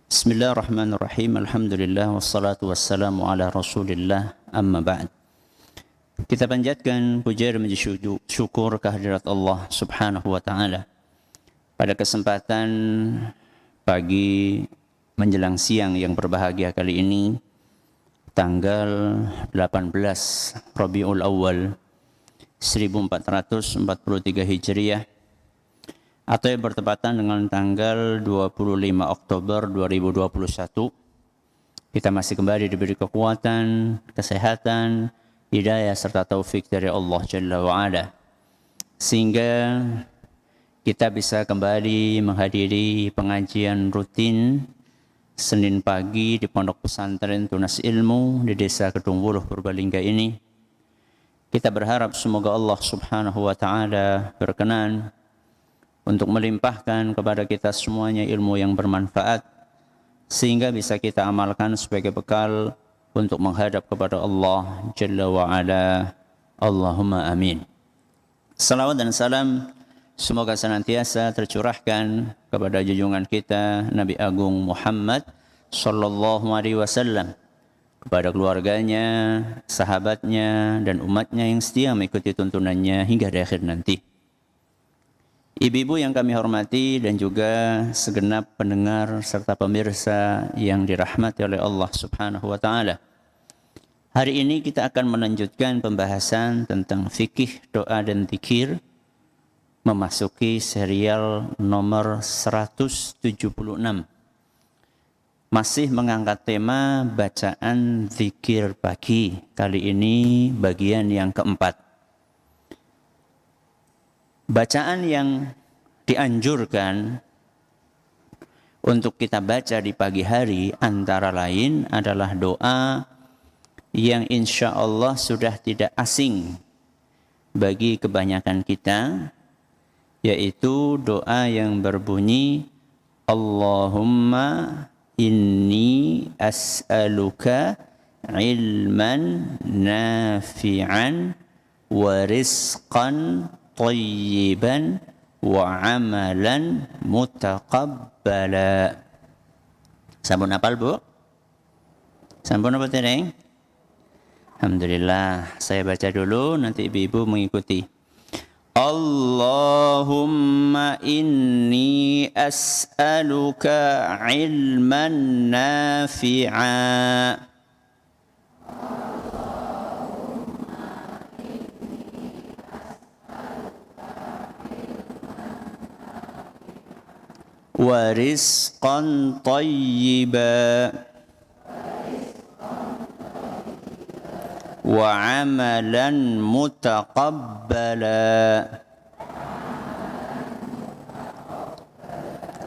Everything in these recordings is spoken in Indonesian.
Bismillahirrahmanirrahim. Alhamdulillah wassalatu wassalamu ala Rasulillah amma ba'd. Kita panjatkan puja dan syukur kehadirat Allah Subhanahu wa taala. Pada kesempatan pagi menjelang siang yang berbahagia kali ini, tanggal 18 Rabiul Awal 1443 Hijriah, atau yang bertepatan dengan tanggal 25 Oktober 2021, kita masih kembali diberi kekuatan, kesehatan, hidayah serta taufik dari Allah Jalla wa'ala, sehingga kita bisa kembali menghadiri pengajian rutin Senin pagi di Pondok Pesantren Tunas Ilmu di Desa Kedungwuluh Purbalingga ini. Kita berharap semoga Allah Subhanahu wa taala berkenan untuk melimpahkan kepada kita semuanya ilmu yang bermanfaat, sehingga bisa kita amalkan sebagai bekal untuk menghadap kepada Allah Jalla wa'ala. Allahumma amin. Salawat dan salam semoga senantiasa tercurahkan kepada junjungan kita Nabi Agung Muhammad sallallahu alaihi wasallam, kepada keluarganya, sahabatnya, dan umatnya yang setia mengikuti tuntunannya hingga di akhir nanti. Ibu-ibu yang kami hormati dan juga segenap pendengar serta pemirsa yang dirahmati oleh Allah Subhanahu wa taala. Hari ini kita akan melanjutkan pembahasan tentang fikih doa dan zikir, memasuki serial nomor 176. Masih mengangkat tema bacaan zikir pagi. Kali ini bagian yang keempat. Bacaan yang dianjurkan untuk kita baca di pagi hari antara lain adalah doa yang insya Allah sudah tidak asing bagi kebanyakan kita, yaitu doa yang berbunyi Allahumma inni as'aluka ilman nafi'an wa rizqan tayyiban wa amalan mutaqabbala. Sampun hafal, Bu? Sampun apa tereng? Alhamdulillah. Saya baca dulu, nanti ibu-ibu mengikuti. Allahumma inni as'aluka ilman nafi'a wa rizqan tayyiba wa amalan mutaqabbala.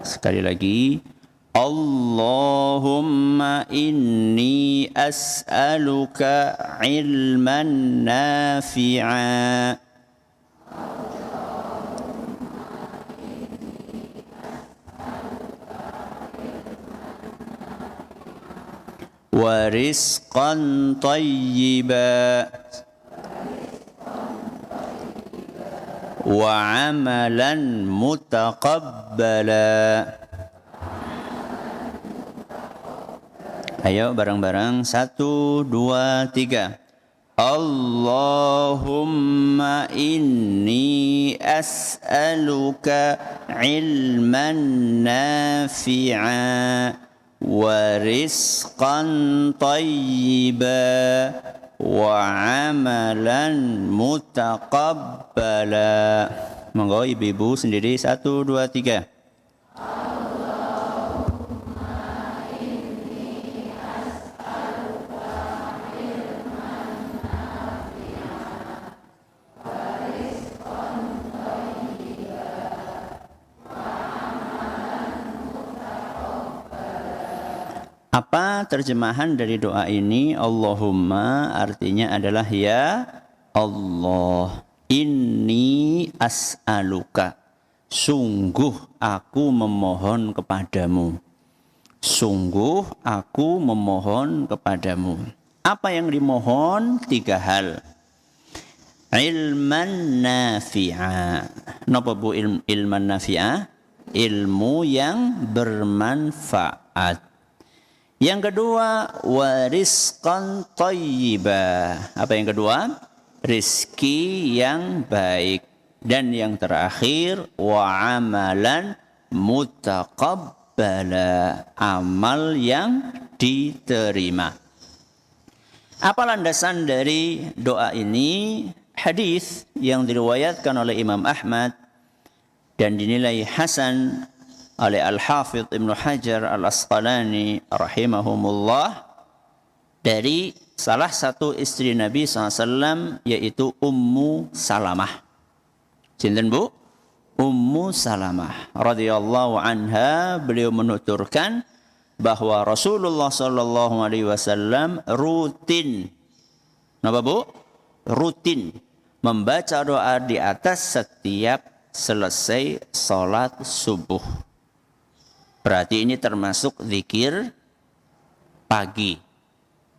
Sekali lagi, Allahumma inni as'aluka ilman nafi'a wa rizqan tayyiba wa amalan mutaqabbala. Ayo bareng-bareng, 1, 2, 3. Allahumma inni as'aluka ilman nafi'a wa rizqan tayyiba wa amalan mutaqabbala. Monggo ibu-ibu sendiri, 1, 2, 3. Apa terjemahan dari doa ini? Allahumma artinya adalah ya Allah, inni as'aluka, sungguh aku memohon kepadamu. Sungguh aku memohon kepadamu. Apa yang dimohon? 3 hal. Ilman nafi'a. Napa Bu ilman nafi'a? Ilmu yang bermanfaat. Yang kedua, warizqan thayyiba. Apa yang kedua? Rizki yang baik. Dan yang terakhir, wa amalan mutaqabbala. Amal yang diterima. Apa landasan dari doa ini? Hadis yang diriwayatkan oleh Imam Ahmad dan dinilai hasan oleh Al-Hafidh Ibnu Hajar Al-Asqalani rahimahumullah dari salah satu istri Nabi SAW yaitu Ummu Salamah. Sinten Bu? Ummu Salamah radhiyallahu anha, beliau menuturkan bahwa Rasulullah SAW rutin, napa Bu? Rutin membaca doa di atas setiap selesai sholat subuh. Berarti ini termasuk zikir pagi.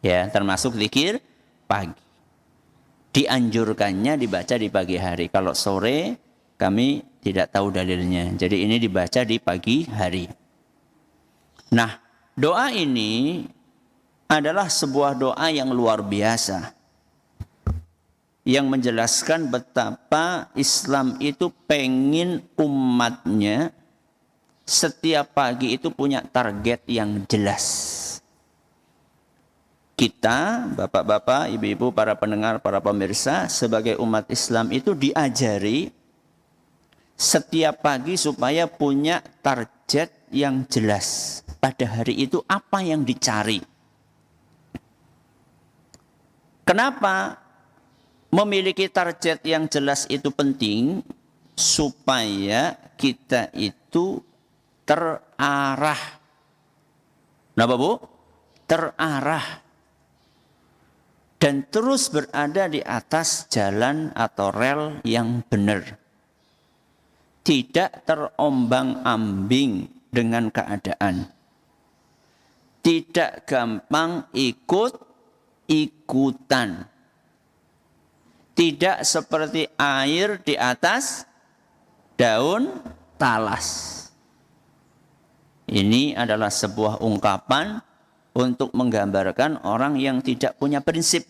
Ya, termasuk zikir pagi. Dianjurkannya dibaca di pagi hari. Kalau sore kami tidak tahu dalilnya. Jadi ini dibaca di pagi hari. Nah, doa ini adalah sebuah doa yang luar biasa. Yang menjelaskan betapa Islam itu pengen umatnya setiap pagi itu punya target yang jelas. Kita, bapak-bapak, ibu-ibu, para pendengar, para pemirsa, sebagai umat Islam itu diajari setiap pagi supaya punya target yang jelas. Pada hari itu apa yang dicari? Kenapa memiliki target yang jelas itu penting? Supaya kita itu terarah. Kenapa Bu? Terarah. Dan terus berada di atas jalan atau rel yang benar. Tidak terombang-ambing dengan keadaan. Tidak gampang ikut-ikutan. Tidak seperti air di atas daun talas. Ini adalah sebuah ungkapan untuk menggambarkan orang yang tidak punya prinsip.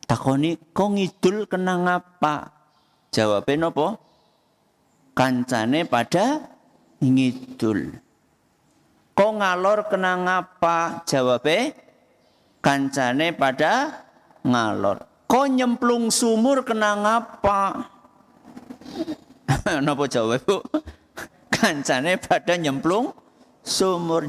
Takoni, kok ngidul kena ngapa? Jawabnya apa? Kancane pada ngidul. Kok ngalor kena ngapa? Jawabnya kancane pada ngalor. Kok nyemplung sumur kena ngapa? Napa jawab Bu? Kancane pada nyemplung sumur.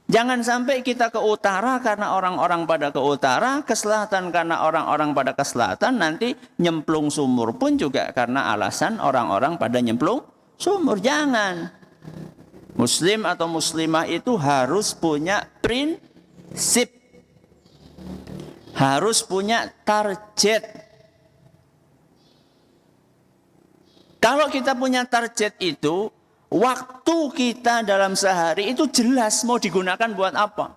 Jangan sampai kita ke utara karena orang-orang pada ke utara, ke selatan karena orang-orang pada ke selatan, nanti nyemplung sumur pun juga karena alasan orang-orang pada nyemplung sumur. Jangan. Muslim atau muslimah itu harus punya prinsip. Harus punya target. Kalau kita punya target itu, waktu kita dalam sehari itu jelas mau digunakan buat apa.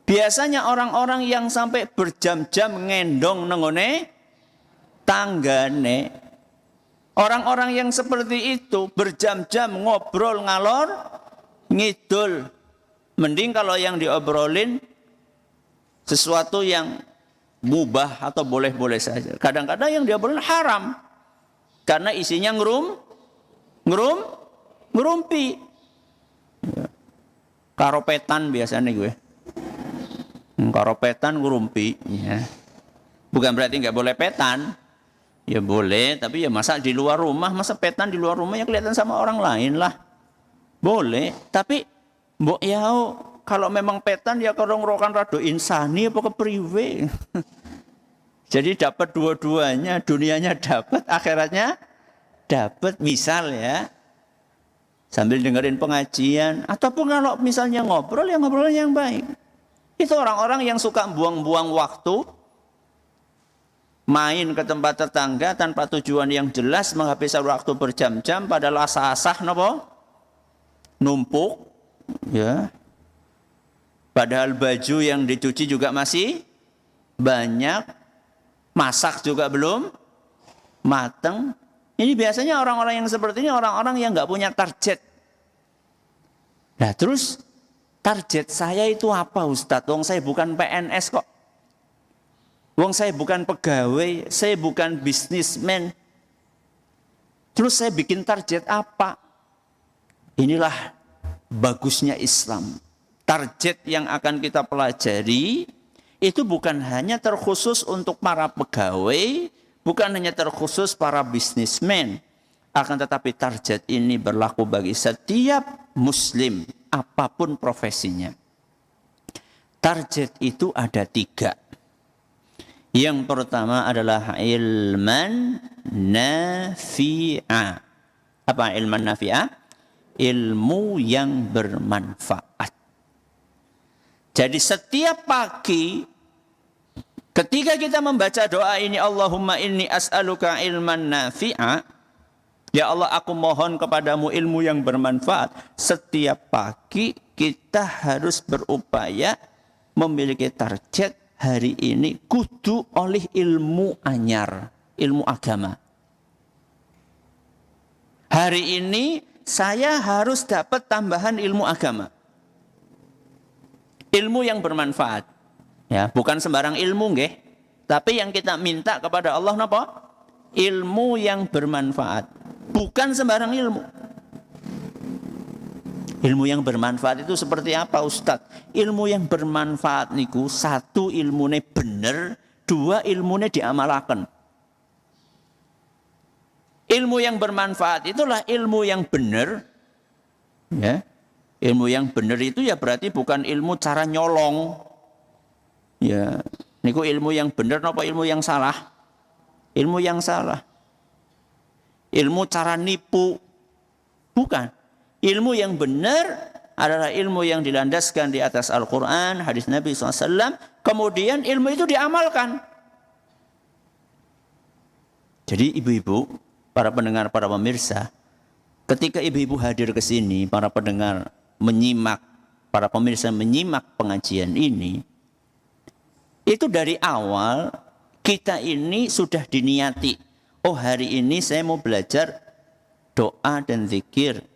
Biasanya orang-orang yang sampai berjam-jam ngendong nengone tanggane. Orang-orang yang seperti itu berjam-jam ngobrol ngalor ngidul. Mending kalau yang diobrolin sesuatu yang mubah atau boleh-boleh saja. Kadang-kadang yang diobrolin haram. Karena isinya ngerumpi. Karopetan biasanya gue. Karopetan ngerumpi. Ya. Bukan berarti nggak boleh petan. Ya boleh, tapi ya masa di luar rumah, masa petan di luar rumah ya kelihatan sama orang lain lah. Boleh, tapi mbok yao kalau memang petan ya kerong-rokan rado insani apa kepriwe. Jadi dapat dua-duanya, dunianya dapat, akhiratnya dapat. Misal ya, sambil dengerin pengajian, ataupun kalau misalnya ngobrol, ya ngobrol yang baik. Itu orang-orang yang suka buang-buang waktu, main ke tempat tetangga tanpa tujuan yang jelas, menghabiskan waktu berjam-jam, padahal asah-asah nopo numpuk, ya. Padahal baju yang dicuci juga masih banyak. Masak juga belum mateng. Ini biasanya orang-orang yang seperti ini orang-orang yang nggak punya target. Nah terus target saya itu apa Ustadz? Wong saya bukan PNS kok. Wong saya bukan pegawai, saya bukan bisnismen. Terus saya bikin target apa? Inilah bagusnya Islam. Target yang akan kita pelajari itu bukan hanya terkhusus untuk para pegawai, bukan hanya terkhusus para bisnismen. Akan tetapi target ini berlaku bagi setiap muslim, apapun profesinya. Target itu ada 3. Yang pertama adalah ilman nafi'a. Apa ilman nafi'a? Ilmu yang bermanfaat. Jadi setiap pagi ketika kita membaca doa ini, Allahumma inni as'aluka ilman nafi'a, ya Allah aku mohon kepadamu ilmu yang bermanfaat. Setiap pagi kita harus berupaya memiliki target hari ini kudu oleh ilmu anyar, ilmu agama. Hari ini saya harus dapat tambahan ilmu agama. Ilmu yang bermanfaat. Ya, bukan sembarang ilmu nggih, tapi yang kita minta kepada Allah napa? Ilmu yang bermanfaat. Bukan sembarang ilmu. Ilmu yang bermanfaat itu seperti apa Ustadz? Ilmu yang bermanfaat niku 1 ilmune bener, 2 ilmune diamalaken. Ilmu yang bermanfaat itulah ilmu yang bener. Ya. Ilmu yang bener itu ya berarti bukan ilmu cara nyolong. Ya, niku ilmu yang bener napa ilmu yang salah? Ilmu yang salah. Ilmu cara nipu. Bukan. Ilmu yang benar adalah ilmu yang dilandaskan di atas Al-Quran, hadis Nabi SAW. Kemudian ilmu itu diamalkan. Jadi ibu-ibu, para pendengar, para pemirsa, ketika ibu-ibu hadir ke sini, para pendengar menyimak, para pemirsa menyimak pengajian ini, itu dari awal kita ini sudah diniati. Oh hari ini saya mau belajar doa dan zikir.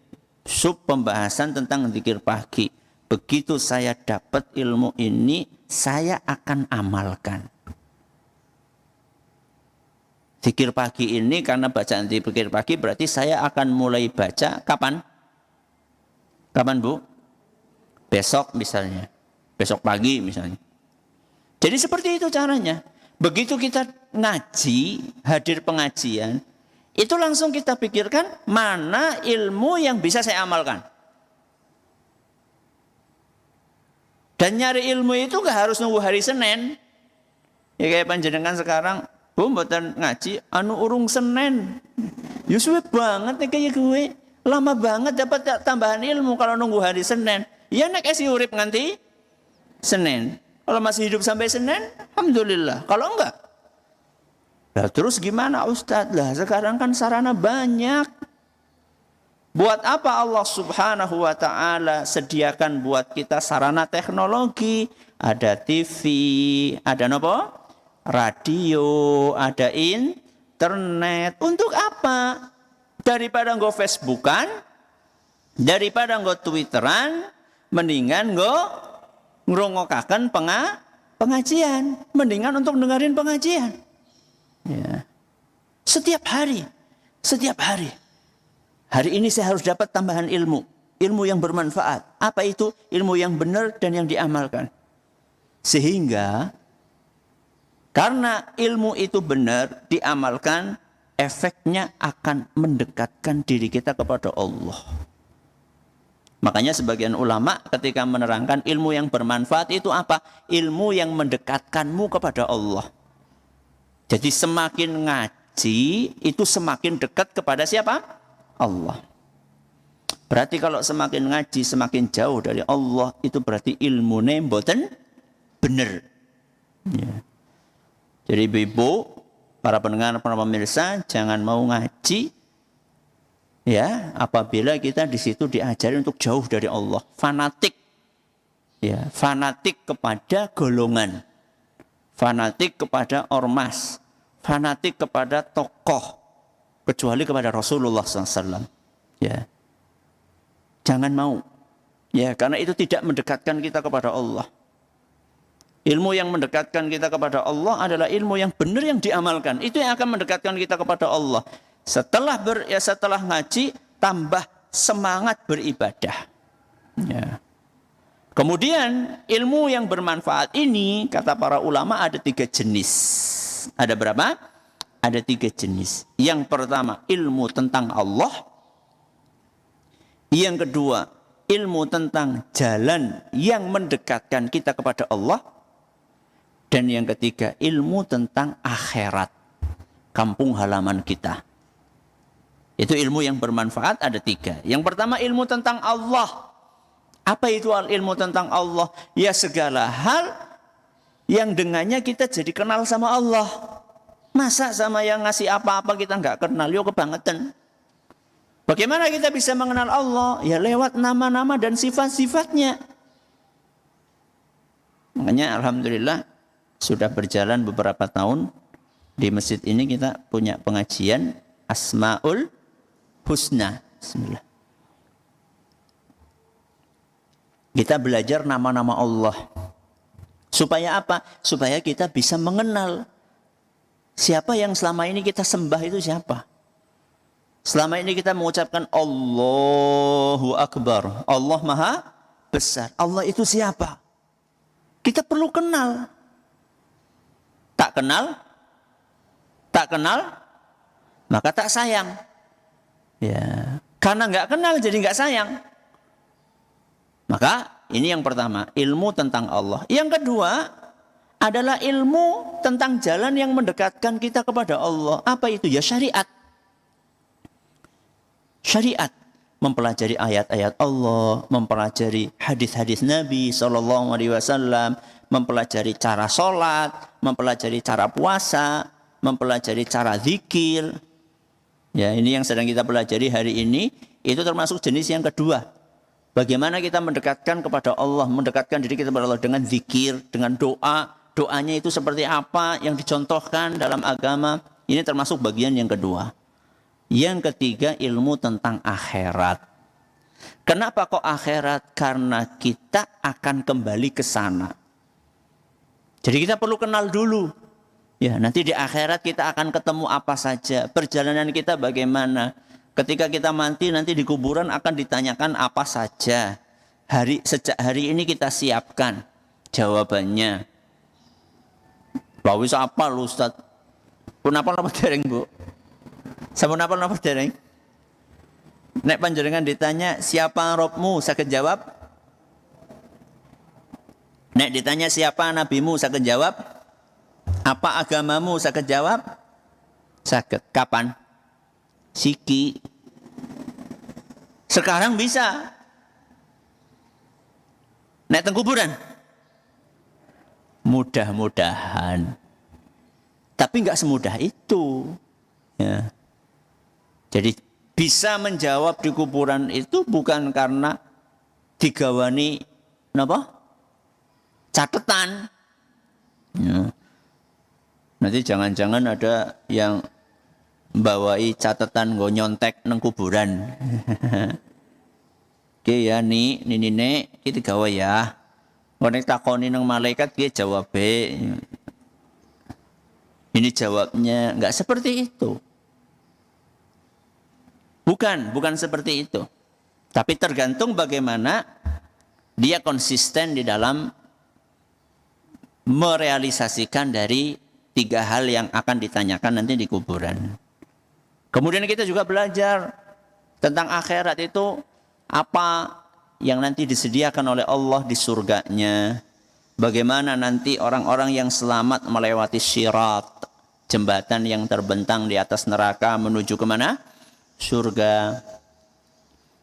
Sub pembahasan tentang zikir pagi. Begitu saya dapat ilmu ini, saya akan amalkan. Zikir pagi ini karena bacaan zikir pagi berarti saya akan mulai baca kapan? Kapan Bu? Besok misalnya. Besok pagi misalnya. Jadi seperti itu caranya. Begitu kita ngaji, hadir pengajian, itu langsung kita pikirkan mana ilmu yang bisa saya amalkan. Dan nyari ilmu itu gak harus nunggu hari Senin. Ya kayak panjenengan sekarang, Bu mboten ngaji, urung Senin. Ya suwe banget nih kayak gue. Lama banget dapat tambahan ilmu kalau nunggu hari Senin. Ya nek esi urip nganti Senin. Kalau masih hidup sampai Senin, alhamdulillah. Kalau enggak, nah, terus gimana Ustadz? Lah sekarang kan sarana banyak. Buat apa Allah Subhanahu wa ta'ala sediakan buat kita sarana teknologi? Ada TV, ada apa? Radio, ada internet. Untuk apa? Daripada nggo Facebookan, daripada nggo Twitteran, mendingan nggo ngrungokaken pengajian. Mendingan untuk dengerin pengajian. Ya. Setiap hari. Hari ini saya harus dapat tambahan ilmu yang bermanfaat. Apa itu? Ilmu yang benar dan yang diamalkan. Sehingga karena ilmu itu benar diamalkan, efeknya akan mendekatkan diri kita kepada Allah. Makanya sebagian ulama ketika menerangkan ilmu yang bermanfaat itu apa? Ilmu yang mendekatkanmu kepada Allah. Jadi semakin ngaji itu semakin dekat kepada siapa? Allah. Berarti kalau semakin ngaji semakin jauh dari Allah, itu berarti ilmunya mboten bener. Ya. Jadi ibu, para pendengar, para pemirsa, jangan mau ngaji ya apabila kita di situ diajari untuk jauh dari Allah, fanatik. Ya, fanatik kepada golongan. Fanatik kepada ormas, fanatik kepada tokoh, kecuali kepada Rasulullah SAW. Ya, jangan mau. Ya, karena itu tidak mendekatkan kita kepada Allah. Ilmu yang mendekatkan kita kepada Allah adalah ilmu yang benar yang diamalkan. Itu yang akan mendekatkan kita kepada Allah. Setelah ngaji, tambah semangat beribadah. Ya. Kemudian ilmu yang bermanfaat ini, kata para ulama, ada 3 jenis. Ada berapa? Ada 3 jenis. Yang pertama, ilmu tentang Allah. Yang kedua, ilmu tentang jalan yang mendekatkan kita kepada Allah. Dan yang ketiga, ilmu tentang akhirat, kampung halaman kita. Itu ilmu yang bermanfaat ada 3. Yang pertama, ilmu tentang Allah. Apa itu ilmu tentang Allah? Ya, segala hal yang dengannya kita jadi kenal sama Allah. Masa sama yang ngasih apa-apa kita nggak kenal? Yo, kebangetan. Bagaimana kita bisa mengenal Allah? Ya lewat nama-nama dan sifat-sifatnya. Makanya alhamdulillah sudah berjalan beberapa tahun di masjid ini kita punya pengajian Asmaul Husna. Bismillah. Kita belajar nama-nama Allah. Supaya apa? Supaya kita bisa mengenal siapa yang selama ini kita sembah itu siapa. Selama ini kita mengucapkan Allahu Akbar. Allah Maha Besar. Allah itu siapa? Kita perlu kenal. Tak kenal? Tak kenal? Maka tak sayang. Ya, karena nggak kenal jadi nggak sayang. Maka ini yang pertama, ilmu tentang Allah. Yang kedua adalah ilmu tentang jalan yang mendekatkan kita kepada Allah. Apa itu? Ya syariat. Syariat, mempelajari ayat-ayat Allah, mempelajari hadis-hadis Nabi SAW, mempelajari cara sholat, mempelajari cara puasa, mempelajari cara zikir. Ya, ini yang sedang kita pelajari hari ini, itu termasuk jenis yang kedua. Bagaimana kita mendekatkan kepada Allah, mendekatkan diri kita kepada Allah dengan zikir, dengan doa. Doanya itu seperti apa yang dicontohkan dalam agama. Ini termasuk bagian yang kedua. Yang ketiga, ilmu tentang akhirat. Kenapa kok akhirat? Karena kita akan kembali ke sana. Jadi kita perlu kenal dulu. Ya, nanti di akhirat kita akan ketemu apa saja. Perjalanan kita bagaimana. Ketika kita mati nanti di kuburan akan ditanyakan apa saja. Sejak hari ini kita siapkan jawabannya. Bahwa bisa apa lu Ustaz? Kenapa nama dereng Bu? Sampun apa napa dereng? Nek panjenengan ditanya siapa Robmu, saged jawab? Nek ditanya siapa nabimu, saged jawab? Apa agamamu, saged jawab? Saged. Kapan? Siki. Sekarang bisa. Nek teng kuburan? Mudah-mudahan. Tapi enggak semudah itu. Ya. Jadi bisa menjawab di kuburan itu bukan karena digawani apa? Catatan. Ya. Nanti jangan-jangan ada yang membawai catatan nggo nyontek nang kuburan. Ki ya nini iki digawe ya. Nek takoni nang malaikat ki jawab ini jawabnya enggak seperti itu. Bukan seperti itu. Tapi tergantung bagaimana dia konsisten di dalam merealisasikan dari 3 hal yang akan ditanyakan nanti di kuburan. Kemudian kita juga belajar tentang akhirat itu apa yang nanti disediakan oleh Allah di surganya. Bagaimana nanti orang-orang yang selamat melewati syirat, jembatan yang terbentang di atas neraka menuju kemana? Surga.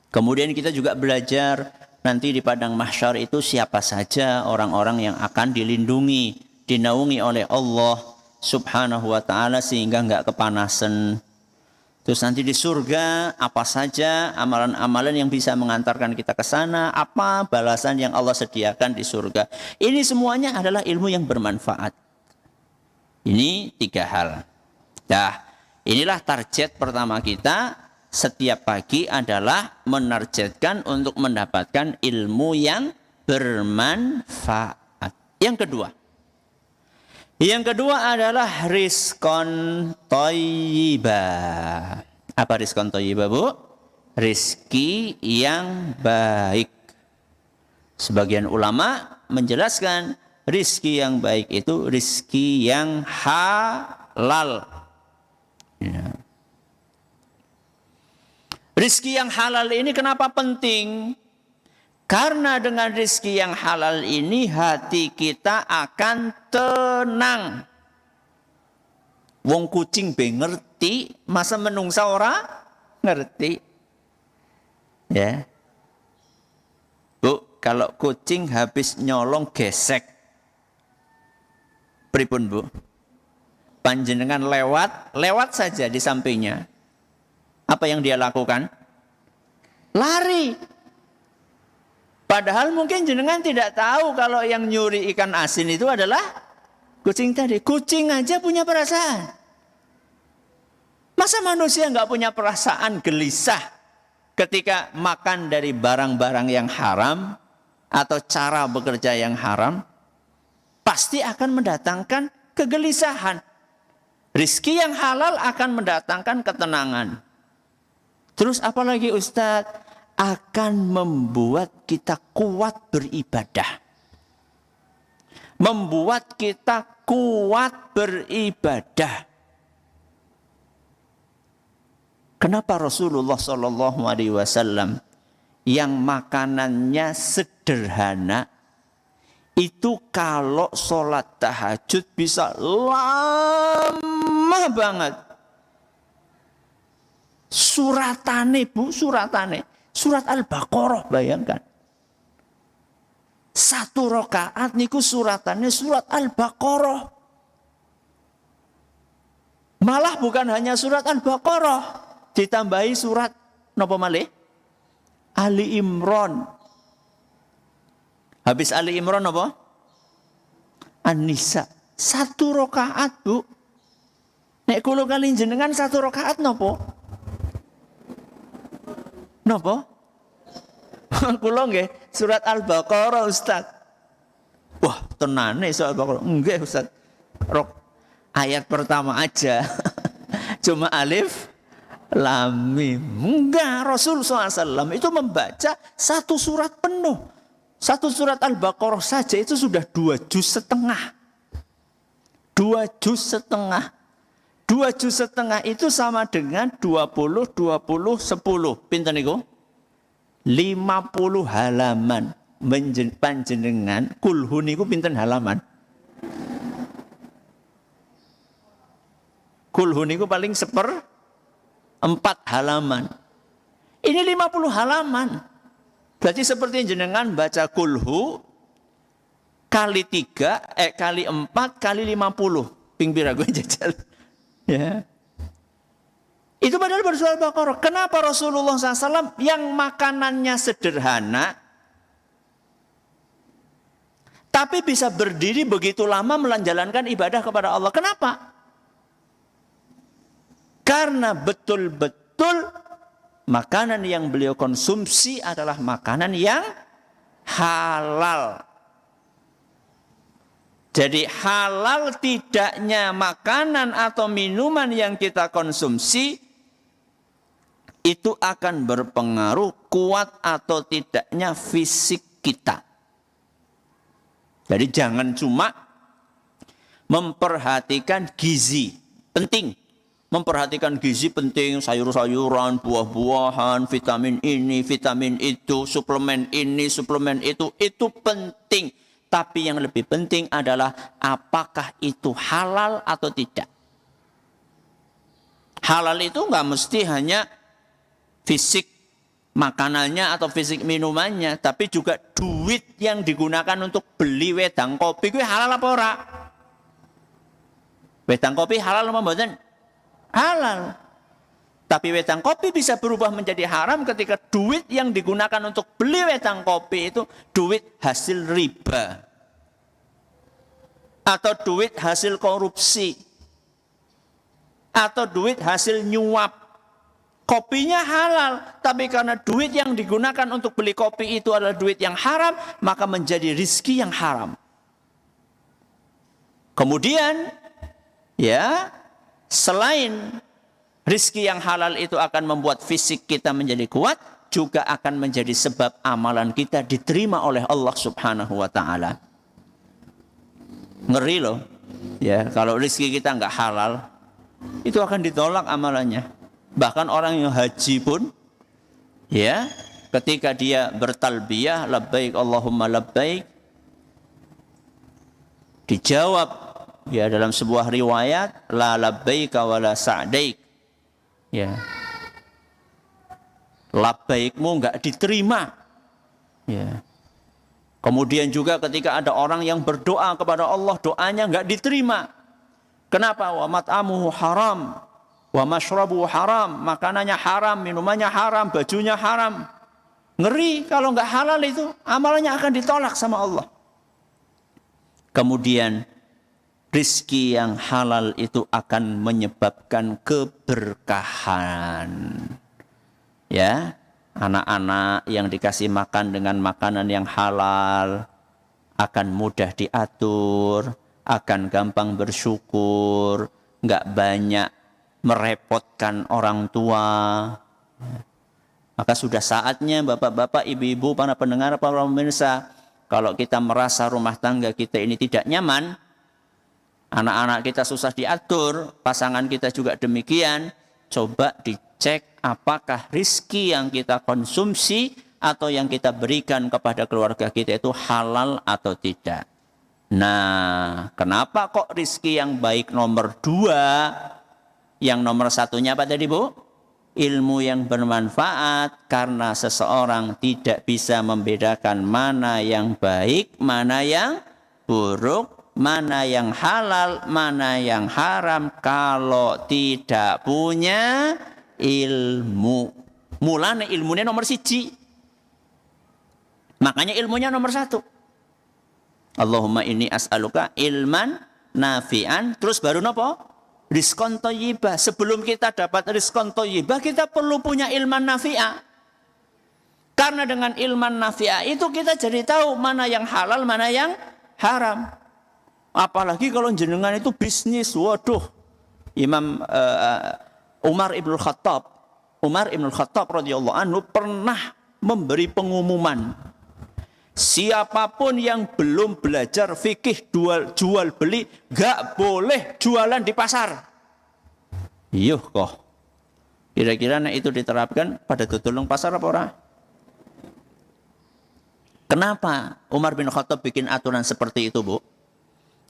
Kemudian kita juga belajar nanti di padang mahsyar itu siapa saja orang-orang yang akan dilindungi, dinaungi oleh Allah Subhanahu wa ta'ala sehingga enggak kepanasan. Terus nanti di surga apa saja amalan-amalan yang bisa mengantarkan kita ke sana, apa balasan yang Allah sediakan di surga. Ini semuanya adalah ilmu yang bermanfaat. Ini 3 hal. Inilah target pertama kita setiap pagi adalah menargetkan untuk mendapatkan ilmu yang bermanfaat. Yang kedua adalah rizqon thayyibah. Apa rizqon thayyibah, Bu? Rizki yang baik. Sebagian ulama menjelaskan rizki yang baik itu rizki yang halal. Ya. Rizki yang halal ini kenapa penting? Karena dengan rizki yang halal ini hati kita akan tenang. Wong kucing be ngerti, masa menungsa ora ngerti. Ya. Bu, kalau kucing habis nyolong gesek, pripun, Bu? Panjenengan lewat saja di sampingnya. Apa yang dia lakukan? Lari. Padahal mungkin jenengan tidak tahu kalau yang nyuri ikan asin itu adalah kucing tadi. Kucing aja punya perasaan. Masa manusia nggak punya perasaan gelisah ketika makan dari barang-barang yang haram atau cara bekerja yang haram? Pasti akan mendatangkan kegelisahan. Rizki yang halal akan mendatangkan ketenangan. Terus apalagi Ustadz? Akan membuat kita kuat beribadah. Membuat kita kuat beribadah. Kenapa Rasulullah SAW yang makanannya sederhana itu kalau sholat tahajud bisa lama banget. Suratane, Bu, suratane. Surat Al-Baqarah, bayangkan. 1 rakaat niku suratannya surat Al-Baqarah. Malah bukan hanya surat Al-Baqarah, ditambahi surat napa malih? Ali Imran. Habis Ali Imran apa? An-Nisa. 1 rakaat, Bu. Nek kula kali jenengan 1 rakaat napa? Napa? Kula nggih surat Al-Baqarah, Ustaz. Wah, tenane surat Al-Baqarah. Nggih, Ustaz. Ayat pertama aja. Cuma alif lam mim. Enggak, Rasul SAW itu membaca 1 surat penuh. 1 surat Al-Baqarah saja itu sudah 2 juz setengah. 2 juz setengah. 2 juz setengah itu sama dengan 20, 10. Pinten niku? 50 halaman. Panjenengan kulhu niku pinten halaman? Kulhu niku paling 1/4 halaman. Ini 50 halaman. Berarti seperti jenengan baca kulhu kali 3, kali 4, kali 50. Ping pira gue jajal. Ya. Itu padahal bersurat Al-Baqarah. Kenapa Rasulullah SAW yang makanannya sederhana, tapi bisa berdiri begitu lama menjalankan ibadah kepada Allah? Kenapa? Karena betul-betul makanan yang beliau konsumsi adalah makanan yang halal. Jadi halal tidaknya makanan atau minuman yang kita konsumsi itu akan berpengaruh kuat atau tidaknya fisik kita. Jadi jangan cuma memperhatikan gizi, penting. Memperhatikan gizi penting, sayur-sayuran, buah-buahan, vitamin ini, vitamin itu, suplemen ini, suplemen itu penting. Tapi yang lebih penting adalah apakah itu halal atau tidak. Halal itu nggak mesti hanya fisik makanannya atau fisik minumannya, tapi juga duit yang digunakan untuk beli wedang kopi itu halal apa ora? Wedang kopi halal apa mboten? Halal. Tapi wedang kopi bisa berubah menjadi haram ketika duit yang digunakan untuk beli wedang kopi itu duit hasil riba. Atau duit hasil korupsi. Atau duit hasil nyuap. Kopinya halal, tapi karena duit yang digunakan untuk beli kopi itu adalah duit yang haram, maka menjadi rizki yang haram. Kemudian, ya, selain rizki yang halal itu akan membuat fisik kita menjadi kuat, juga akan menjadi sebab amalan kita diterima oleh Allah Subhanahu wa Ta'ala. Ngeri loh, ya, kalau rizki kita nggak halal, itu akan ditolak amalannya. Bahkan orang yang haji pun, ya, ketika dia bertalbiyah, labbaik Allahumma labbaik, dijawab, ya, dalam sebuah riwayat, la labbaika wa la sa'daik, ya, labbaikmu enggak diterima, ya. Kemudian juga ketika ada orang yang berdoa kepada Allah, doanya enggak diterima. Kenapa? Wa mat'amuhu haram, wa mashrabuhu haram, makanannya haram, minumannya haram, bajunya haram. Ngeri kalau enggak halal itu, amalannya akan ditolak sama Allah. Kemudian rizki yang halal itu akan menyebabkan keberkahan. Ya, anak-anak yang dikasih makan dengan makanan yang halal akan mudah diatur, akan gampang bersyukur, nggak banyak merepotkan orang tua. Maka sudah saatnya bapak-bapak, ibu-ibu, para pendengar, para pemirsa, kalau kita merasa rumah tangga kita ini tidak nyaman, anak-anak kita susah diatur, pasangan kita juga demikian, coba dicek apakah rizki yang kita konsumsi atau yang kita berikan kepada keluarga kita itu halal atau tidak. Nah, kenapa kok rizki yang baik nomor 2, yang nomor 1-nya apa tadi, Bu? Ilmu yang bermanfaat, karena seseorang tidak bisa membedakan mana yang baik, mana yang buruk, mana yang halal, mana yang haram kalau tidak punya ilmu. Mulane ilmunya nomor 1. Makanya ilmunya nomor 1. Allahumma inni as'aluka ilman nafi'an, terus baru nopo? Rizqan thayyibah. Sebelum kita dapat rizqan thayyibah, kita perlu punya ilman nafi'ah. Karena dengan ilman nafi'ah itu kita jadi tahu mana yang halal, mana yang haram. Apalagi kalau jenengan itu bisnis, waduh. Umar ibn Khattab radhiyallahu anhu pernah memberi pengumuman, siapapun yang belum belajar fikih jual beli gak boleh jualan di pasar. Yuh kok. Kira-kira itu diterapkan pada tutulung pasar apa ora? Kenapa Umar bin Khattab bikin aturan seperti itu, Bu?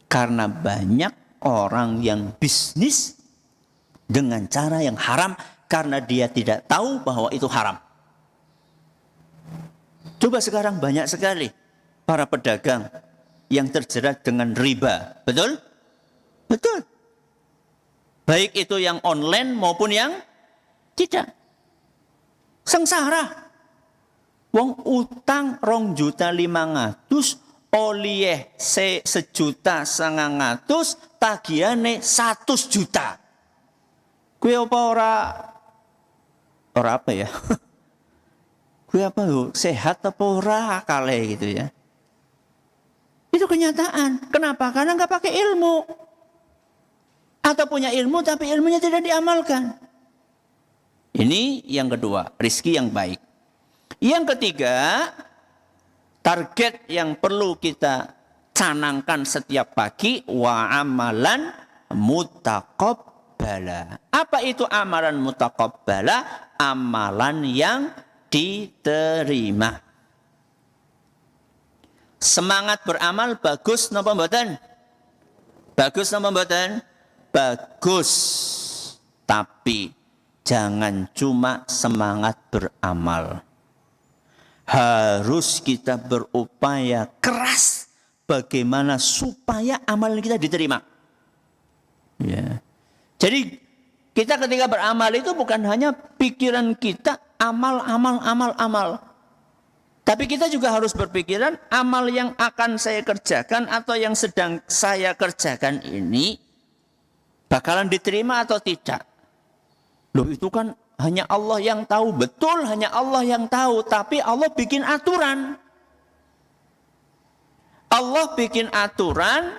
Karena banyak orang yang bisnis dengan cara yang haram karena dia tidak tahu bahwa itu haram. Coba sekarang banyak sekali para pedagang yang terjerat dengan riba. Betul? Betul. Baik itu yang online maupun yang tidak. Sengsara. Wong utang 2.500.000, oleh 1.900.000, tagihannya 100 juta. Kuwi apa ora apa ya? Gue apa lo, sehat apa ora kale gitu ya. Itu kenyataan. Kenapa? Karena nggak pakai ilmu. Atau punya ilmu tapi ilmunya tidak diamalkan. Ini yang kedua, rizki yang baik. Yang ketiga, target yang perlu kita canangkan setiap pagi, wa amalan mutaqabbala. Apa itu amalan mutaqabbala? Amalan yang diterima. Semangat beramal bagus napa mboten? Bagus napa mboten? Bagus. Tapi jangan cuma semangat beramal. Harus kita berupaya keras bagaimana supaya amalan kita diterima. Ya. Jadi kita ketika beramal itu bukan hanya pikiran kita amal. Tapi kita juga harus berpikiran amal yang akan saya kerjakan atau yang sedang saya kerjakan ini bakalan diterima atau tidak. Loh itu kan hanya Allah yang tahu. Betul, hanya Allah yang tahu. Tapi Allah bikin aturan. Allah bikin aturan,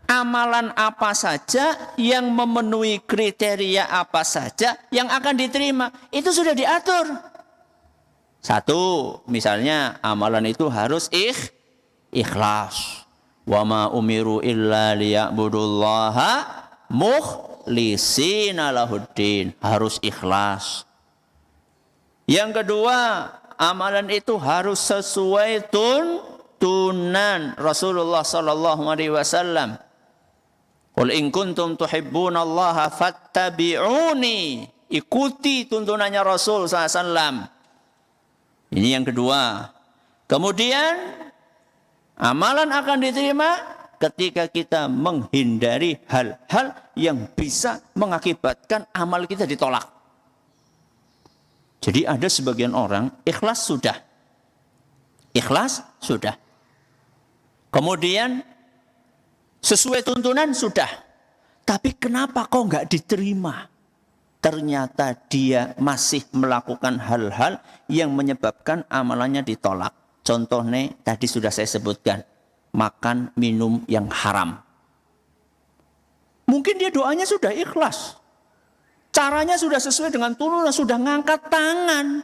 amalan apa saja yang memenuhi kriteria apa saja yang akan diterima. Itu sudah diatur. Satu, misalnya amalan itu harus ikhlas. Wa ma umiru illa liya'budullaha mukhlisina lahuddin. Harus ikhlas. Yang kedua, amalan itu harus sesuai tuntunan Rasulullah sallallahu alaihi wasallam. Qul in kuntum tuhibbunallaha fattabi'uni. Ikuti tuntunannya Rasul sallallahu alaihi wasallam. Ini yang kedua. Kemudian amalan akan diterima ketika kita menghindari hal-hal yang bisa mengakibatkan amal kita ditolak. Jadi ada sebagian orang ikhlas sudah. Ikhlas sudah. Kemudian sesuai tuntunan sudah. Tapi kenapa kok nggak diterima? Ternyata dia masih melakukan hal-hal yang menyebabkan amalannya ditolak. Contohnya tadi sudah saya sebutkan. Makan, minum yang haram. Mungkin dia doanya sudah ikhlas. Caranya sudah sesuai dengan tuntunan, sudah ngangkat tangan.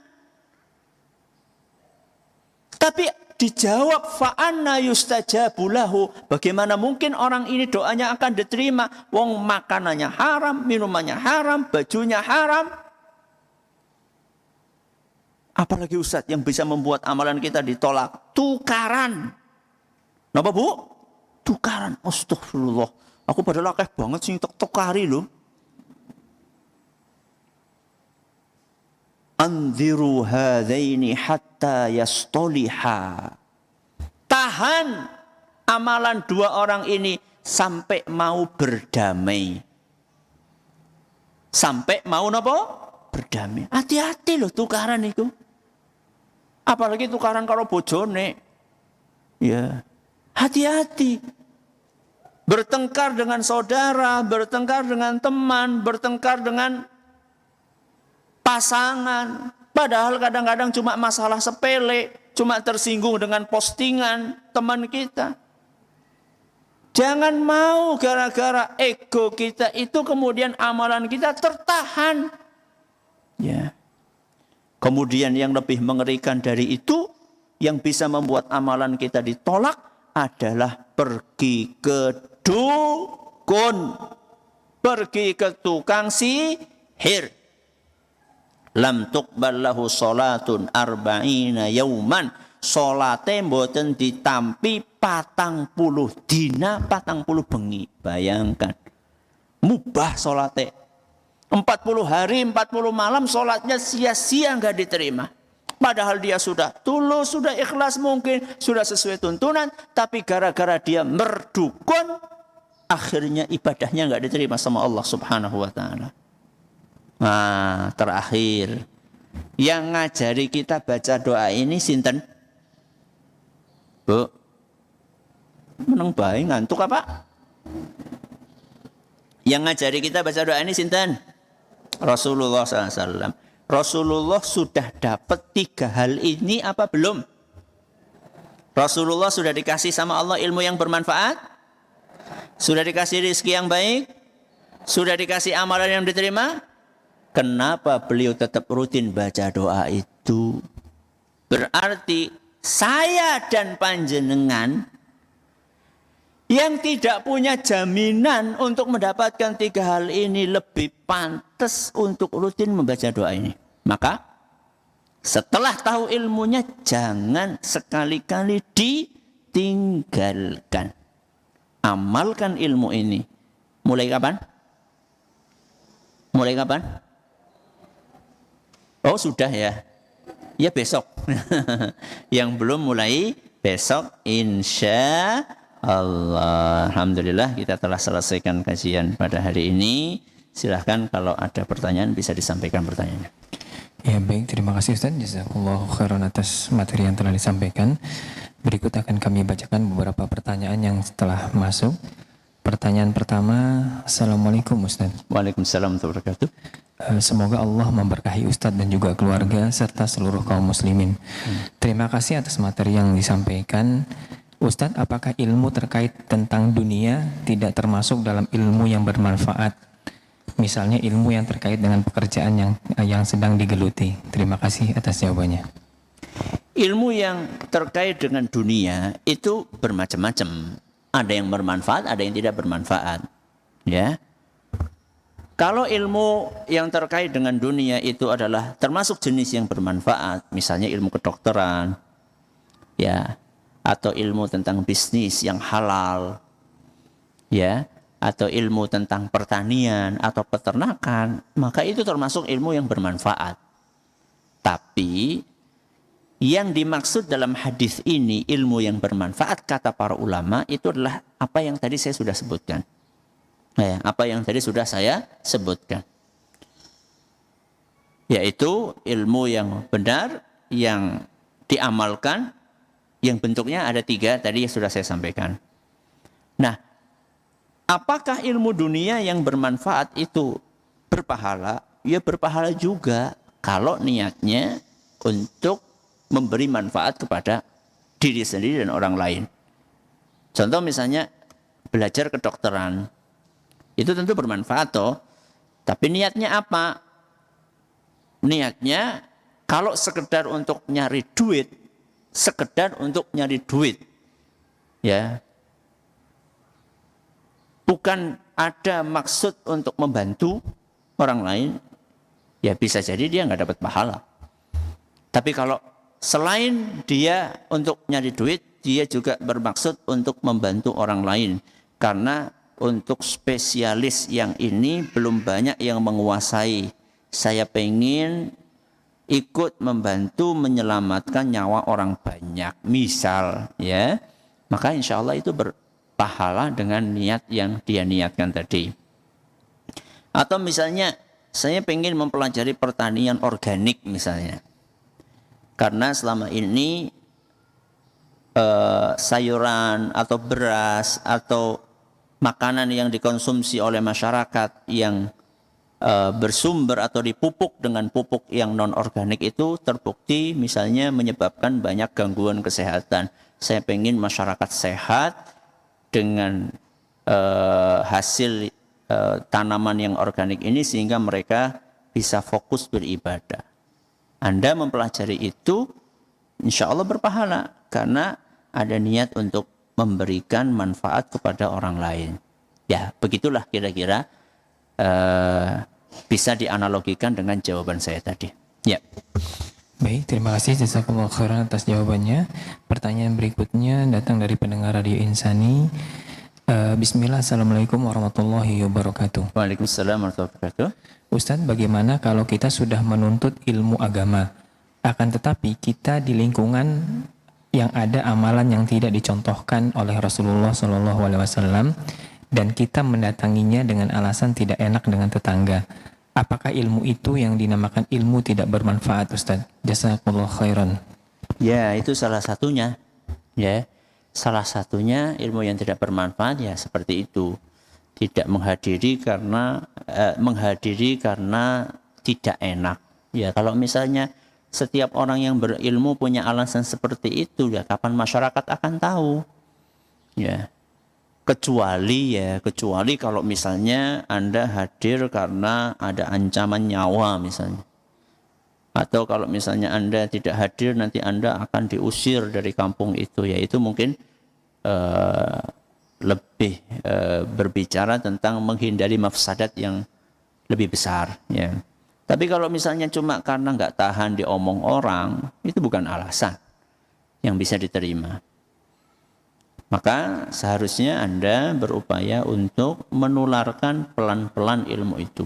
Tapi dijawab fa'anna yustajabu lahu. Bagaimana mungkin orang ini doanya akan diterima? Wong makanannya haram, minumannya haram, bajunya haram. Apalagi Ustadz yang bisa membuat amalan kita ditolak? Tukaran. Napa Bu? Tukaran. Astagfirullah. Aku padahal akeh banget sing tukari loh. Anziru hadaini hatta yastoliha. Tahan amalan dua orang ini sampai mau berdamai. Sampai mau napa? Berdamai. Hati-hati loh tukaran itu. Apalagi tukaran karo bojone. Ya, hati-hati. Bertengkar dengan saudara, bertengkar dengan teman, bertengkar dengan pasangan. Padahal kadang-kadang cuma masalah sepele, cuma tersinggung dengan postingan teman kita. Jangan mau gara-gara ego kita itu kemudian amalan kita tertahan. Ya. Kemudian yang lebih mengerikan dari itu, yang bisa membuat amalan kita ditolak adalah pergi ke dukun, pergi ke tukang sihir. Lam tuqbal lahu salatun arba'ina yauman. Salate mboten ditampi 40 dina 40 bengi. Bayangkan. Mubah salate. 40 hari 40 malam salatnya sia-sia enggak diterima. Padahal dia sudah tulus, sudah ikhlas mungkin, sudah sesuai tuntunan, tapi gara-gara dia merdukun, akhirnya ibadahnya enggak diterima sama Allah Subhanahu wa taala. Nah, terakhir yang ngajari kita baca doa ini sinten? Bu, meneng bae ngantuk apa? Yang ngajari kita baca doa ini sinten? Rasulullah SAW. Rasulullah sudah dapat 3 hal ini apa belum? Rasulullah sudah dikasih sama Allah ilmu yang bermanfaat? Sudah dikasih rezeki yang baik? Sudah dikasih amalan yang diterima? Kenapa beliau tetap rutin baca doa itu? Berarti saya dan panjenengan yang tidak punya jaminan untuk mendapatkan 3 hal ini lebih pantas untuk rutin membaca doa ini. Maka setelah tahu ilmunya jangan sekali-kali ditinggalkan. Amalkan ilmu ini. Mulai kapan? Mulai kapan? Oh sudah ya. Ya besok. Yang belum mulai besok insya Allah. Alhamdulillah kita telah selesaikan kajian pada hari ini. Silahkan kalau ada pertanyaan bisa disampaikan pertanyaannya. Ya baik, terima kasih Ustaz. Jazakallahu khairan atas materi yang telah disampaikan. Berikut akan kami bacakan beberapa pertanyaan yang telah masuk. Pertanyaan pertama, Assalamualaikum Ustaz. Waalaikumsalam warahmatullahi wabarakatuh. Semoga Allah memberkahi Ustadz dan juga keluarga serta seluruh kaum muslimin. Terima kasih atas materi yang disampaikan. Ustadz, apakah ilmu terkait tentang dunia tidak termasuk dalam ilmu yang bermanfaat? Misalnya ilmu yang terkait dengan pekerjaan yang sedang digeluti. Terima kasih atas jawabannya. Ilmu yang terkait dengan dunia itu bermacam-macam. Ada yang bermanfaat, ada yang tidak bermanfaat. Ya. Kalau ilmu yang terkait dengan dunia itu adalah termasuk jenis yang bermanfaat, misalnya ilmu kedokteran, ya, atau ilmu tentang bisnis yang halal, ya, atau ilmu tentang pertanian atau peternakan, maka itu termasuk ilmu yang bermanfaat. Tapi yang dimaksud dalam hadis ini ilmu yang bermanfaat kata para ulama itu adalah apa yang tadi saya sudah sebutkan. Nah, apa yang tadi sudah saya sebutkan. Yaitu ilmu yang benar, yang diamalkan, yang bentuknya ada 3 tadi yang sudah saya sampaikan. Nah, apakah ilmu dunia yang bermanfaat itu berpahala? Ya berpahala juga kalau niatnya untuk memberi manfaat kepada diri sendiri dan orang lain. Contoh misalnya belajar kedokteran. Itu tentu bermanfaat toh. Tapi niatnya apa? Niatnya kalau sekedar untuk nyari duit, ya. Bukan ada maksud untuk membantu orang lain, ya bisa jadi dia nggak dapat pahala. Tapi kalau selain dia untuk nyari duit, dia juga bermaksud untuk membantu orang lain. Karena untuk spesialis yang ini belum banyak yang menguasai. Saya pengen ikut membantu menyelamatkan nyawa orang banyak. Misal, ya, maka insya Allah itu berpahala dengan niat yang dia niatkan tadi. Atau misalnya, saya pengen mempelajari pertanian organik misalnya. Karena selama ini sayuran atau beras atau makanan yang dikonsumsi oleh masyarakat yang bersumber atau dipupuk dengan pupuk yang non-organik itu terbukti misalnya menyebabkan banyak gangguan kesehatan. Saya pengen masyarakat sehat dengan hasil tanaman yang organik ini sehingga mereka bisa fokus beribadah. Anda mempelajari itu insya Allah berpahala karena ada niat untuk memberikan manfaat kepada orang lain. Ya, begitulah kira-kira bisa dianalogikan dengan jawaban saya tadi. Ya. Baik, terima kasih jazakallahu khairan atas jawabannya. Pertanyaan berikutnya datang dari pendengar Radio Insani. Bismillah, Assalamualaikum warahmatullahi wabarakatuh. Waalaikumsalam warahmatullahi wabarakatuh. Ustadz, bagaimana kalau kita sudah menuntut ilmu agama, akan tetapi kita di lingkungan yang ada amalan yang tidak dicontohkan oleh Rasulullah SAW dan kita mendatanginya dengan alasan tidak enak dengan tetangga. Apakah ilmu itu yang dinamakan ilmu tidak bermanfaat, Ustaz? Jazakallahu khairan. Ya, itu salah satunya. Ya, salah satunya ilmu yang tidak bermanfaat ya seperti itu. Tidak menghadiri karena tidak enak. Ya, kalau misalnya setiap orang yang berilmu punya alasan seperti itu, ya kapan masyarakat akan tahu? Ya. Kecuali kalau misalnya Anda hadir karena ada ancaman nyawa misalnya. Atau kalau misalnya Anda tidak hadir nanti Anda akan diusir dari kampung itu, ya itu mungkin lebih berbicara tentang menghindari mafsadat yang lebih besar, ya. Tapi kalau misalnya cuma karena nggak tahan diomong orang, itu bukan alasan yang bisa diterima. Maka seharusnya Anda berupaya untuk menularkan pelan-pelan ilmu itu.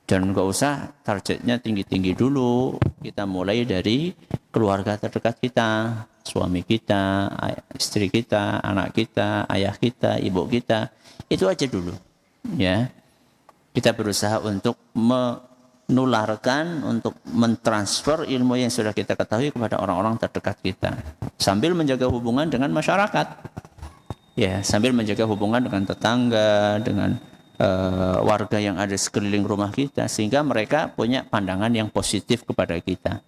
Dan nggak usah targetnya tinggi-tinggi dulu. Kita mulai dari keluarga terdekat kita, suami kita, istri kita, anak kita, ayah kita, ibu kita. Itu aja dulu, ya. Kita berusaha untuk menularkan, untuk mentransfer ilmu yang sudah kita ketahui kepada orang-orang terdekat kita. Sambil menjaga hubungan dengan masyarakat. Ya, sambil menjaga hubungan dengan tetangga, dengan warga yang ada sekeliling rumah kita, sehingga mereka punya pandangan yang positif kepada kita.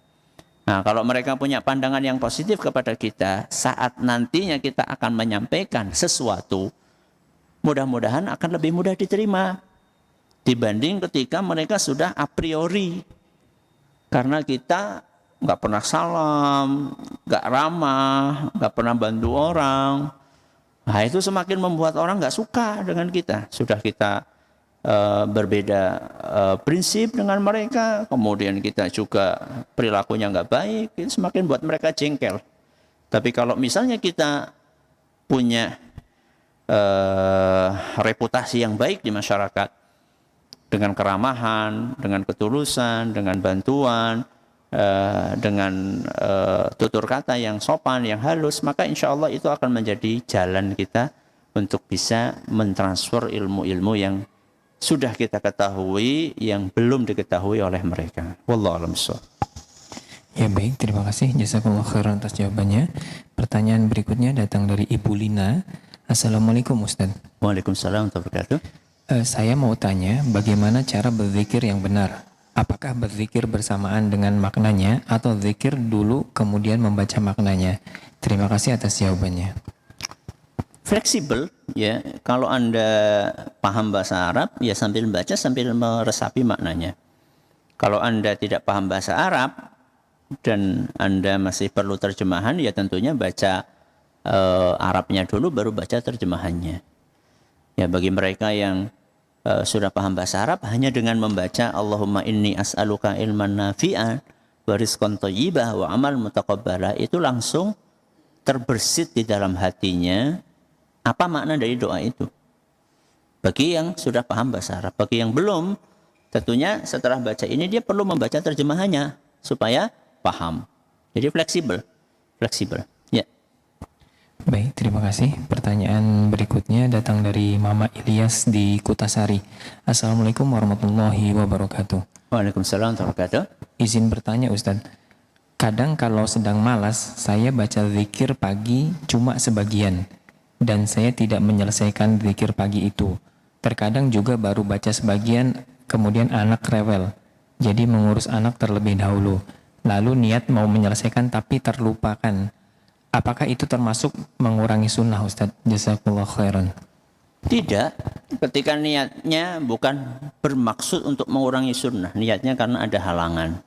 Nah, kalau mereka punya pandangan yang positif kepada kita, saat nantinya kita akan menyampaikan sesuatu, mudah-mudahan akan lebih mudah diterima dibanding ketika mereka sudah a priori. Karena kita nggak pernah salam, nggak ramah, nggak pernah bantu orang. Nah, itu semakin membuat orang nggak suka dengan kita. Sudah kita berbeda prinsip dengan mereka, kemudian kita juga perilakunya nggak baik, itu semakin buat mereka jengkel. Tapi kalau misalnya kita punya reputasi yang baik di masyarakat, dengan keramahan, dengan ketulusan, dengan bantuan, dengan tutur kata yang sopan, yang halus, maka insya Allah itu akan menjadi jalan kita untuk bisa mentransfer ilmu-ilmu yang sudah kita ketahui yang belum diketahui oleh mereka. Wallahu a'lam bishawab. Ya baik, terima kasih jazakallahu khairan atas jawabannya. Pertanyaan berikutnya datang dari Ibu Lina. Assalamualaikum Ustaz. Waalaikumsalam warahmatullahi wabarakatuh. Saya mau tanya bagaimana cara berzikir yang benar? Apakah berzikir bersamaan dengan maknanya atau zikir dulu kemudian membaca maknanya? Terima kasih atas jawabannya. Fleksibel, ya. Kalau Anda paham bahasa Arab, ya sambil baca sambil meresapi maknanya. Kalau Anda tidak paham bahasa Arab dan Anda masih perlu terjemahan, ya tentunya baca Arabnya dulu baru baca terjemahannya. Ya, bagi mereka yang sudah paham bahasa Arab, hanya dengan membaca Allahumma inni as'aluka ilman nafi'an wa rizqan thayyibah wa amal mutaqabbala, itu langsung terbersit di dalam hatinya apa makna dari doa itu. Bagi yang sudah paham bahasa Arab, bagi yang belum, tentunya setelah baca ini dia perlu membaca terjemahannya supaya paham. Jadi fleksibel. Ya. Baik, terima kasih. Pertanyaan berikutnya datang dari Mama Ilyas di Kutasari. Assalamualaikum warahmatullahi wabarakatuh. Waalaikumsalam warahmatullahi wabarakatuh. Izin bertanya Ustaz. Kadang kalau sedang malas, saya baca zikir pagi cuma sebagian. Dan saya tidak menyelesaikan zikir pagi itu. Terkadang juga baru baca sebagian, kemudian anak rewel. Jadi mengurus anak terlebih dahulu. Lalu niat mau menyelesaikan tapi terlupakan. Apakah itu termasuk mengurangi sunnah Ustaz? Jazakallahu khairan. Tidak, ketika niatnya bukan bermaksud untuk mengurangi sunnah. Niatnya karena ada halangan.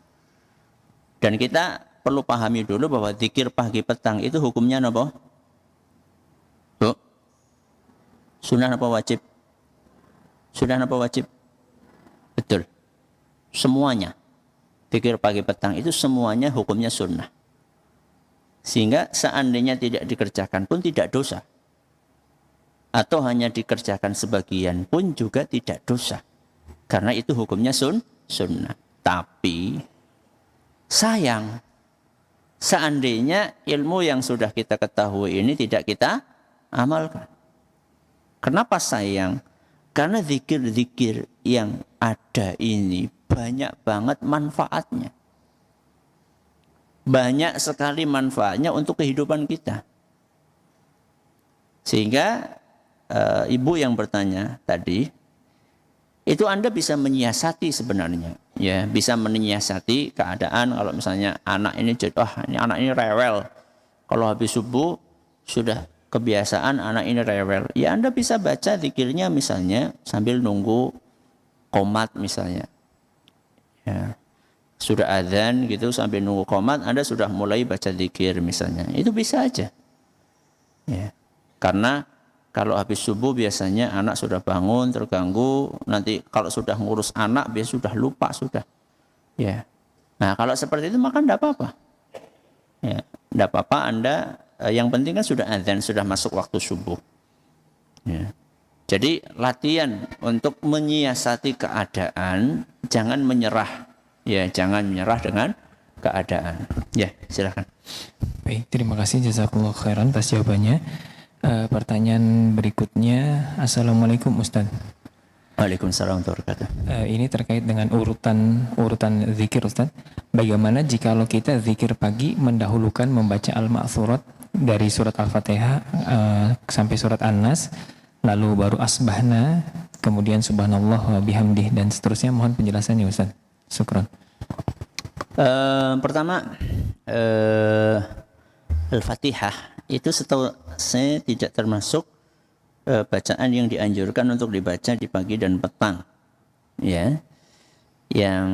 Dan kita perlu pahami dulu bahwa zikir pagi petang itu hukumnya apa? Bu, sunnah apa wajib? Sunnah apa wajib? Betul. Semuanya. Zikir pagi petang itu semuanya hukumnya sunnah. Sehingga seandainya tidak dikerjakan pun tidak dosa. Atau hanya dikerjakan sebagian pun juga tidak dosa. Karena itu hukumnya sunnah. Tapi sayang, seandainya ilmu yang sudah kita ketahui ini tidak kita amalkan. Kenapa sayang? Karena zikir-zikir yang ada ini banyak banget manfaatnya. Banyak sekali manfaatnya untuk kehidupan kita. Sehingga ibu yang bertanya tadi, itu Anda bisa menyiasati sebenarnya. Ya, bisa menyiasati keadaan kalau misalnya anak ini anak ini rewel. Kalau habis subuh sudah kebiasaan anak ini rewel. Ya Anda bisa baca zikirnya misalnya sambil nunggu qomat misalnya. Ya. Sudah adzan gitu sambil nunggu qomat Anda sudah mulai baca zikir misalnya. Itu bisa aja. Ya. Karena kalau habis subuh biasanya anak sudah bangun terganggu, nanti kalau sudah ngurus anak biasanya sudah lupa sudah. Ya. Nah, kalau seperti itu maka enggak apa-apa. Ya, enggak apa-apa Anda yang penting kan sudah adzan, sudah masuk waktu subuh. Ya. Jadi latihan untuk menyiasati keadaan, jangan menyerah. Ya, jangan menyerah dengan keadaan. Ya, silakan. Baik, terima kasih jazakallahu khairan atas jawabannya. Pertanyaan berikutnya, Assalamualaikum Ustaz. Waalaikumsalam warahmatullahi wabarakatuh. Ini terkait dengan urutan zikir Ustaz. Bagaimana jikalau kita zikir pagi mendahulukan membaca al-ma'thurat dari surat Al-Fatihah sampai surat An-Nas, lalu baru asbahna, kemudian subhanallah wa bihamdih dan seterusnya. Mohon penjelasannya Ustaz. Syukran. Pertama, Al-Fatihah itu setahu saya tidak termasuk bacaan yang dianjurkan untuk dibaca di pagi dan petang. Ya. Yang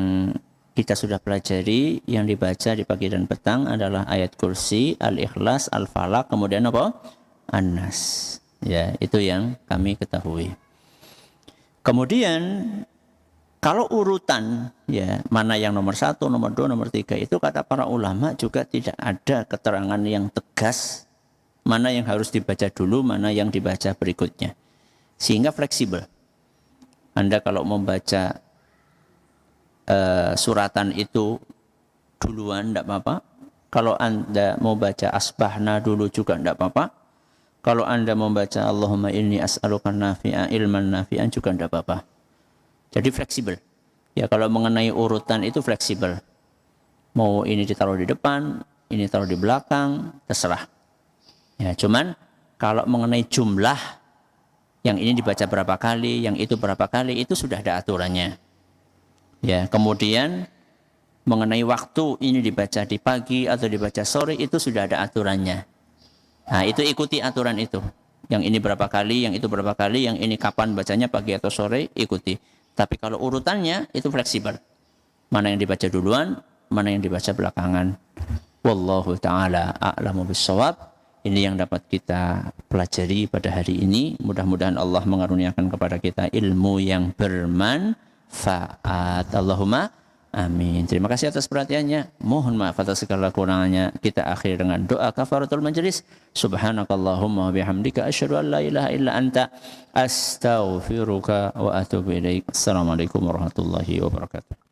kita sudah pelajari yang dibaca di pagi dan petang adalah ayat kursi, Al-Ikhlas, Al-Falaq, kemudian apa? An-Nas. Ya, itu yang kami ketahui. Kemudian kalau urutan ya mana yang nomor 1, nomor 2, nomor 3 itu kata para ulama juga tidak ada keterangan yang tegas mana yang harus dibaca dulu, mana yang dibaca berikutnya. Sehingga fleksibel. Anda kalau membaca suratan itu duluan tidak apa-apa. Kalau Anda mau baca asbahna dulu juga tidak apa-apa. Kalau Anda membaca Allahumma inni as'aluka nafi'a ilman nafi'an juga tidak apa-apa. Jadi fleksibel. Ya kalau mengenai urutan itu fleksibel. Mau ini ditaruh di depan, ini taruh di belakang, terserah. Ya, cuman kalau mengenai jumlah yang ini dibaca berapa kali, yang itu berapa kali, itu sudah ada aturannya. Ya, kemudian mengenai waktu ini dibaca di pagi atau dibaca sore itu sudah ada aturannya. Nah, itu ikuti aturan itu. Yang ini berapa kali, yang itu berapa kali, yang ini kapan bacanya pagi atau sore, ikuti. Tapi kalau urutannya itu fleksibel. Mana yang dibaca duluan, mana yang dibaca belakangan. Wallahu ta'ala a'lamu bissawab. Ini yang dapat kita pelajari pada hari ini. Mudah-mudahan Allah mengaruniakan kepada kita ilmu yang bermanfaat. Allahumma amin. Terima kasih atas perhatiannya. Mohon maaf atas segala kurangannya. Kita akhiri dengan doa kafaratul majlis. Subhanakallahumma wa bihamdika asyhadu an la ilaha illa anta astaghfiruka wa atubu ilaik. Assalamualaikum warahmatullahi wabarakatuh.